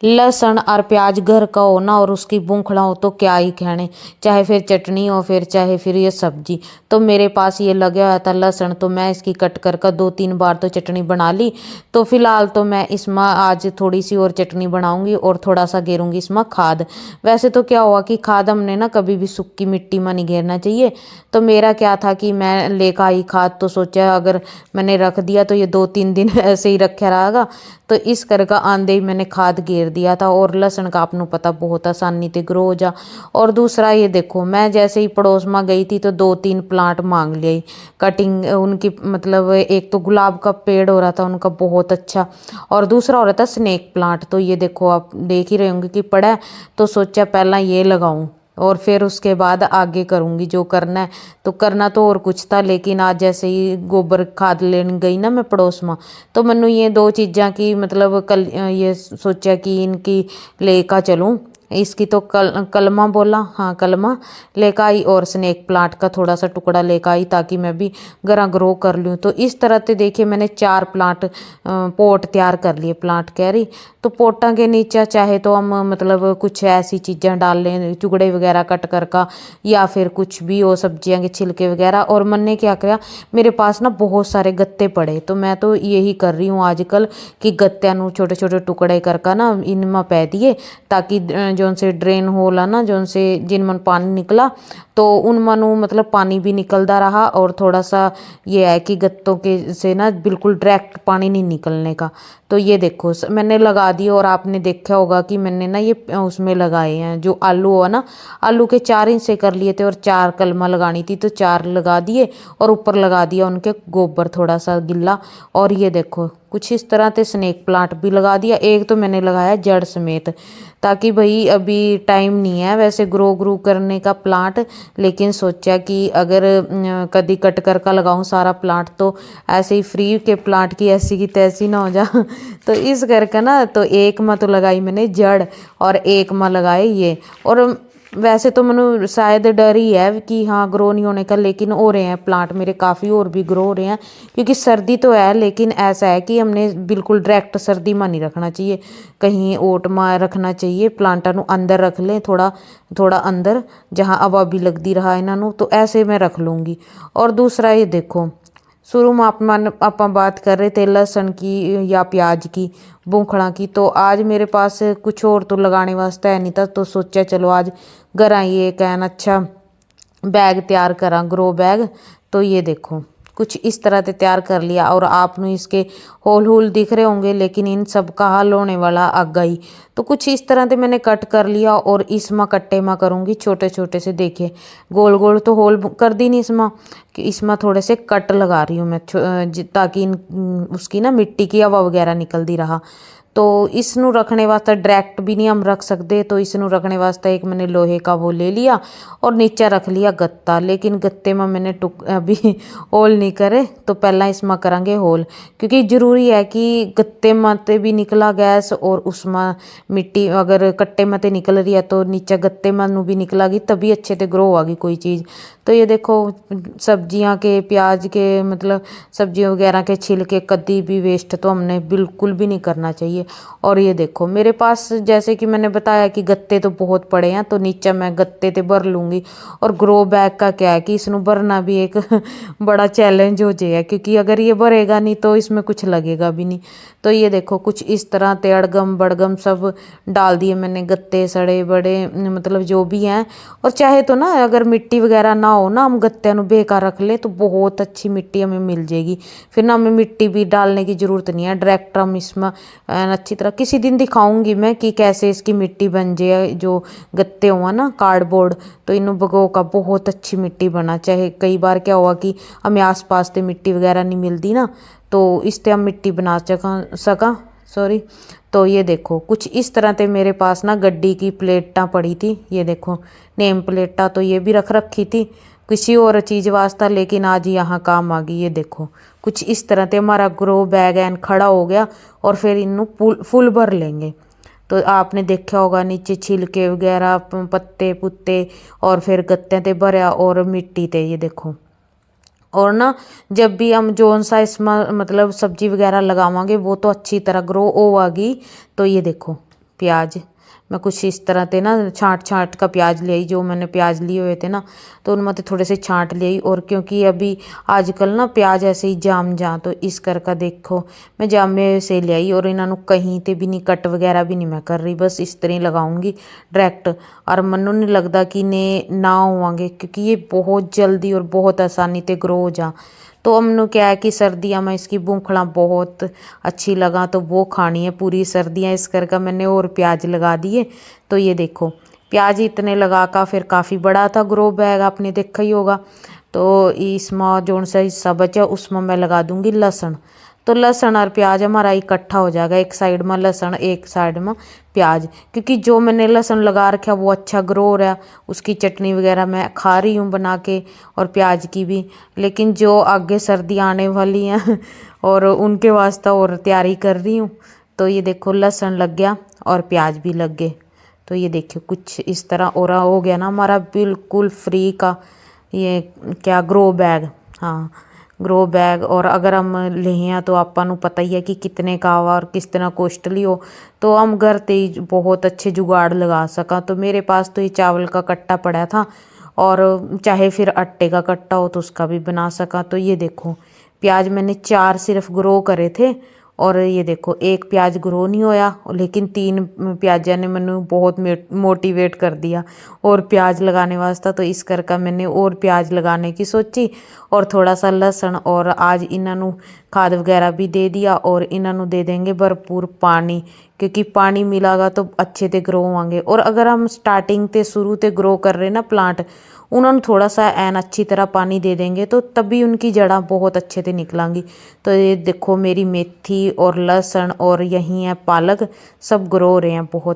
लहसुन और प्याज घर का हो ना और उसकी बूंखड़ा हो तो क्या ही कहने, चाहे फिर चटनी हो फिर चाहे फिर ये सब्जी। तो मेरे पास ये लगा हुआ था लहसुन, तो मैं इसकी कट कर 2-3 बार तो चटनी बना ली। तो फिलहाल तो मैं इसमें आज थोड़ी सी और चटनी बनाऊंगी और थोड़ा सा गेरूंगी इसमें खाद। वैसे तो क्या हुआ कि खाद हमने ना कभी भी सूखी मिट्टी में नहीं घेरना चाहिए। तो मेरा क्या था कि मैं लेकर आई खाद, तो सोचा अगर मैंने रख दिया तो ये 2-3 दिन ऐसे ही रखा रहेगा। तो इस कर का आंधे ही मैंने खाद घेर दिया था। और लहसुन का आपको पता बहुत आसानी से ग्रो हो जा। और दूसरा ये देखो, मैं जैसे ही पड़ोस में गई थी तो 2-3 प्लांट मांग लिए कटिंग उनकी, मतलब एक तो गुलाब का पेड़ हो रहा था उनका बहुत अच्छा, और दूसरा हो रहा था स्नेक प्लांट। तो ये देखो आप देख ही रहे होंगे कि पड़ा है, तो सोचा पहला ये लगाऊं और फिर उसके बाद आगे करूंगी जो करना है। तो करना तो और कुछ था, लेकिन आज जैसे ही गोबर खाद लेने गई ना मैं पड़ोस में, तो मैनू ये 2 चीज़ां की मतलब कल ये सोचा कि इनकी लेकर चलूँ। इसकी तो कलमा बोला, हाँ कलमा लेकर आई और स्नेक प्लांट का थोड़ा सा टुकड़ा लेकर आई ताकि मैं भी घरा ग्रो कर लूँ। तो इस तरह से देखिए मैंने 4 प्लांट पोट तैयार कर लिए, प्लांट कह रही। तो पोटा के नीचे चाहे तो हम मतलब कुछ ऐसी चीज़ें डाल लें, चुगड़े वगैरह कट कर का, या फिर कुछ भी हो सब्जियां के छिलके वगैरह। और मैंने क्या किया, मेरे पास ना बहुत सारे गत्ते पड़े, तो मैं तो यही कर रही हूँ आजकल कि गत्तियां नू छोटे छोटे टुकड़े करके ना इनमें पै दिए, ताकि जोन से ड्रेन होल है ना, जोन से जिनमें पानी निकला तो उनमें नू मतलब पानी भी निकलता रहा। और थोड़ा सा ये है कि गत्तों के से ना बिल्कुल डायरेक्ट पानी नहीं निकलने का। तो ये देखो मैंने लगा दी। और आपने देखा होगा कि मैंने ना ये उसमें लगाए हैं जो आलू हुआ ना, आलू के 4 हिस्से कर लिए थे और 4 कलमा लगानी थी, तो 4 लगा दिए और ऊपर लगा दिया उनके गोबर थोड़ा सा गिल्ला। और ये देखो कुछ इस तरह से स्नेक प्लांट भी लगा दिया। एक तो मैंने लगाया जड़ समेत, ताकि भाई अभी टाइम नहीं है वैसे ग्रो करने का प्लांट, लेकिन सोचा कि अगर कभी कट कर का लगाऊं सारा प्लांट तो ऐसे ही फ्री के प्लांट की ऐसी की तैसी ना हो जा। तो इस करके ना तो एक में तो लगाई मैंने जड़ और एक में लगाए ये। और वैसे तो मैंने शायद डर ही है कि हाँ ग्रो नहीं होने का, लेकिन हो रहे हैं प्लांट मेरे काफ़ी और भी ग्रो हो रहे हैं। क्योंकि सर्दी तो है, लेकिन ऐसा है कि हमने बिल्कुल डायरेक्ट सर्दी में नहीं रखना चाहिए, कहीं ओट में रखना चाहिए। प्लांटा नू अंदर रख लें, थोड़ा थोड़ा अंदर जहाँ हवा भी लगती रहा इन्हों। तो ऐसे मैं रख लूँगी। और दूसरा ये देखो, शुरू में आप बात कर रहे थे लहसुन की या प्याज की बूंखड़ा की, तो आज मेरे पास कुछ और तो लगाने वास्ते है नहीं था, तो सोचा चलो आज घर आइए कैन अच्छा बैग तैयार करा, ग्रो बैग। तो ये देखो कुछ इस तरह से तैयार कर लिया। और आपने इसके होल होल दिख रहे होंगे, लेकिन इन सब का हल होने वाला आगा ही। तो कुछ इस तरह से मैंने कट कर लिया और इसमें कट्टे में करूँगी छोटे छोटे से। देखिए गोल गोल तो होल कर दी नहीं इसमें, कि इसमें थोड़े से कट लगा रही हूँ मैं ताकि उसकी ना मिट्टी की हवा वगैरह निकलती रहा। तो इसनू रखने वास्ते डायरेक्ट भी नहीं हम रख सकते, तो इसनू रखने वास्ते एक मैंने लोहे का वो ले लिया और नीचे रख लिया गत्ता। लेकिन गत्ते में मैंने अभी होल नहीं करे, तो पहला इसमें करेंगे होल, क्योंकि ज़रूरी है कि गत्ते में भी निकला गैस और उसमें मिट्टी अगर कट्टे में निकल रही है तो नीचे गत्ते में भी निकलेगी, तभी अच्छे से ग्रो होगी कोई चीज़। तो ये देखो सब्जियां के प्याज के मतलब सब्जियों वगैरह के छिलके कभी भी वेस्ट तो हमने बिल्कुल भी नहीं करना चाहिए। और ये देखो मेरे पास जैसे कि मैंने बताया कि गत्ते तो बहुत पड़े हैं, तो नीचे मैं गत्ते ते भर लूँगी। और ग्रो बैग का क्या है कि इसमें भरना भी एक बड़ा चैलेंज हो जाएगा, क्योंकि अगर ये भरेगा नहीं तो इसमें कुछ लगेगा भी नहीं। तो ये देखो कुछ इस तरह ते अड़गम बड़गम सब डाल दिए मैंने, गत्ते सड़े बड़े मतलब जो भी हैं। और चाहे तो ना अगर मिट्टी वगैरह ना हो ना, हम गत्तियां बेकार रख ले तो बहुत अच्छी मिट्टी हमें मिल जाएगी। फिर ना हमें मिट्टी भी डालने की ज़रूरत नहीं है, डायरेक्ट हम इसमें अच्छी तरह किसी दिन दिखाऊंगी मैं कि कैसे इसकी मिट्टी बन जाए। जो गत्ते हुआ ना कार्डबोर्ड, तो इन भगो का बहुत अच्छी मिट्टी बना। चाहे कई बार क्या हुआ कि हमें आसपास से मिट्टी वगैरह नहीं मिलती ना, तो इससे हम मिट्टी बना सका सॉरी। तो ये देखो कुछ इस तरह से मेरे पास ना गड्डी की प्लेटां पड़ी थी, ये देखो नेम प्लेटा, तो ये भी रख रखी थी किसी और चीज़ वास्ता, लेकिन आज यहाँ काम आ गई। ये देखो कुछ इस तरह से हमारा ग्रो बैग एन खड़ा हो गया। और फिर इनू फुल भर लेंगे। तो आपने देखा होगा नीचे छिलके वगैरह पत्ते पुत्ते और फिर गत्ते ते भरया और मिट्टी ते, ये देखो। और ना जब भी हम जोन सा इसमें मतलब सब्जी वगैरह लगावांगे वो तो अच्छी तरह ग्रो होगी। तो ये देखो प्याज मैं कुछ इस तरह से ना छाँट का प्याज ले आई। जो मैंने प्याज लिए हुए थे ना तो उनमें से थोड़े से छाँट ले आई। और क्योंकि अभी आजकल ना प्याज ऐसे ही जाम जा, तो इस करके देखो मैं जामे से ले आई। और इन्होंने कहीं ते भी नहीं कट वगैरह भी नहीं मैं कर रही, बस इस तरह ही लगाऊंगी डायरेक्ट। और मनु नहीं लगता कि ने ना होंगे, क्योंकि ये बहुत जल्दी और बहुत आसानी से ग्रो हो जा। तो हमने क्या है कि सर्दियाँ में इसकी बूंखड़ा बहुत अच्छी लगा तो वो खानी है पूरी सर्दियाँ, इस करके मैंने और प्याज लगा दिए। तो ये देखो प्याज इतने लगा का फिर काफ़ी बड़ा था ग्रो बैग, आपने देखा ही होगा। तो इसमें जो सा हिस्सा बचा उसमें मैं लगा दूंगी लहसुन। तो लहसुन और प्याज हमारा इकट्ठा हो जाएगा, एक साइड में लहसुन एक साइड में प्याज। क्योंकि जो मैंने लहसुन लगा रखा वो अच्छा ग्रो हो रहा, उसकी चटनी वगैरह मैं खा रही हूँ बना के, और प्याज की भी। लेकिन जो आगे सर्दी आने वाली हैं और उनके वास्ते और तैयारी कर रही हूँ। तो ये देखो लहसुन लग गया और प्याज भी लग गए। तो ये देखिए कुछ इस तरह और हो गया ना हमारा बिल्कुल फ्री का ये क्या ग्रो बैग। हाँ ग्रो बैग। और अगर हम लें तो आपको पता ही है कि कितने का हुआ और किस तरह कॉस्टली हो। तो हम घर पे ही बहुत अच्छे जुगाड़ लगा सका। तो मेरे पास तो ये चावल का कट्टा पड़ा था, और चाहे फिर आटे का कट्टा हो तो उसका भी बना सका। तो ये देखो प्याज मैंने 4 सिर्फ ग्रो करे थे, और ये देखो एक प्याज ग्रो नहीं होया, लेकिन 3 प्याजा ने मैंने बहुत मोटिवेट कर दिया और प्याज लगाने वास्ते। तो इस करके मैंने और प्याज लगाने की सोची, और थोड़ा सा लहसुन। और आज इन्हों खाद वगैरह भी दे दिया, और इन्हों दे देंगे भरपूर पानी, क्योंकि पानी मिलागा तो अच्छे से ग्रो होंगे। और अगर हम स्टार्टिंग से शुरू से ग्रो कर रहे ना प्लांट, उन्होंने थोड़ा सा एन अच्छी तरह पानी दे देंगे तो तभी उनकी जड़ा बहुत अच्छे से निकलेंगी। तो ये देखो मेरी मेथी और लहसुन और यही है पालक, सब ग्रो हो रहे हैं बहुत।